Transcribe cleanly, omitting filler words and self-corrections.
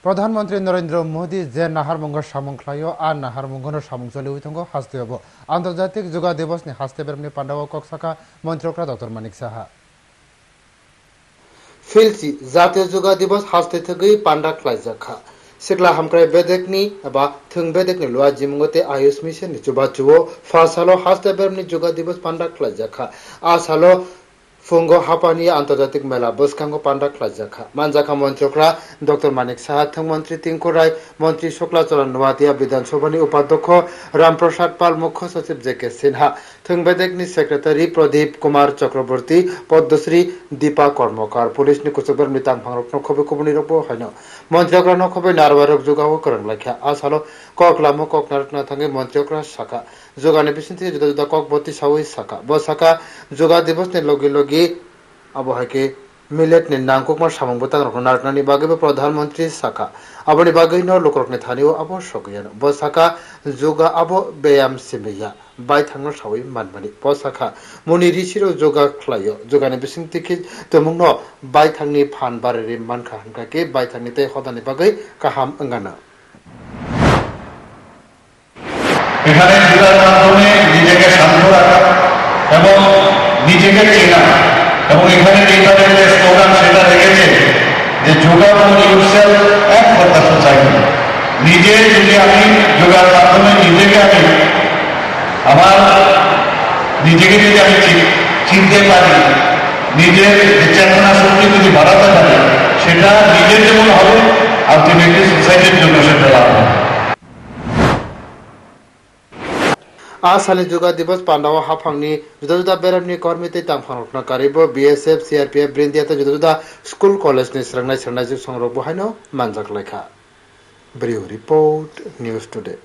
প্রধানমন্ত্রী নরেন্দ্র মোদী যে নাহারমঙ্গ সামংখ্লায় আর নাহারমঙ্গন সামংজলি উইথঙ্গ হাস্তেব আন্তর্জাতিক যোগা দিবসনি হাস্তে বেরমনি পান্ডাও কক্সাকা মন্ত্রকরা ডক্টর মানিক সাহা फिल्ची जातीय योगा दिवस हास्ते थगै पांडा क्लाइजाखा सिकला हमक्राय बेदेकनी एबा थों बेदेकनी लुआ जिमुंगते आयुष मिशन नि चुबा चुओ फासालो हास्ते बेरमनि योगा दिवस पांडा क्लाइजाखा आसालो फुंगो हापानी आंतर्जातिक मेला बसखांगो पांडा क्लाइजाखा मानजाखा मंत्रिफ्रा डॉक्टर मानिक साहा थों मंत्री तिंको राय मंत्री शुक्ला चरण नवातिया विधानसभानि उपाध्यक्ष रामप्रसाद पाल मुख्य सचिव जेके सिन्हा थों बेदेकनी सेक्रेटारी प्रदीप कुमार चक्रवर्ती पद्मश्री दीपा कर्मकार पुलिस नि कुचबर मितां भांगरक नखबे कुबनि रबो हायनो मंत्रिफ्रा नखबे नारवारक जुगाव करन लाखा आसालो कक लामो कक नारकना थांगे मंत्रिफ्रा साखा जुगानि बिसिनथि जुदा जुदा कक बति सावै साखा ब साखा जुगा दिवस ने लगे लगे आबहाके मिलेट ने नांगकुकमा सामंगबता नारकनानि बागैबो प्रधानमंत्री साखा आबनि बागैनो लोकरकने थानियो आबो सगैयानो ब साखा जुगा आबो व्यायाम सिमैया बाय थांनो सावै मानमानि ब साखा मुनि रिसिरो जुगा ख्लायो जुगानि बिसिंथिखि तमुंनो बाय थांनि फान बारेरि मानखा हानकाके बाय थांनि ते हदानि बागै काहाम अंगाना এখানে যোগার মাধ্যমে নিজেকে শান্ত রাখা এবং নিজেকে চেনা এবং এখানে যেভাবে যে স্লোগান সেটা রেখেছে যে yoga for yourself and for the society নিজে যদি আমি যোগার মাধ্যমে নিজেকে আমি আমার নিজেকে যদি আমি চিনতে পারি নিজের চেতনা শক্তি যদি বাড়াতে পারি সেটা নিজের যেমন হবে আলটিমেটলি সোসাইটির জন্য সেটা লাভ হবে आसाले जुगा दिवस पांडाव हाफांगनि जुदा जुदा बेरामनि कर्मिते तांफांरकना कारिबो बीएसएफ सीआरपीएफ ब्रिंदियाता जुदा जुदा स्कूल कॉलेजनि स्रांनाय संरग बहायनो मानजाक लेखा ब्रिउ रिपोर्ट न्यूज टुडे।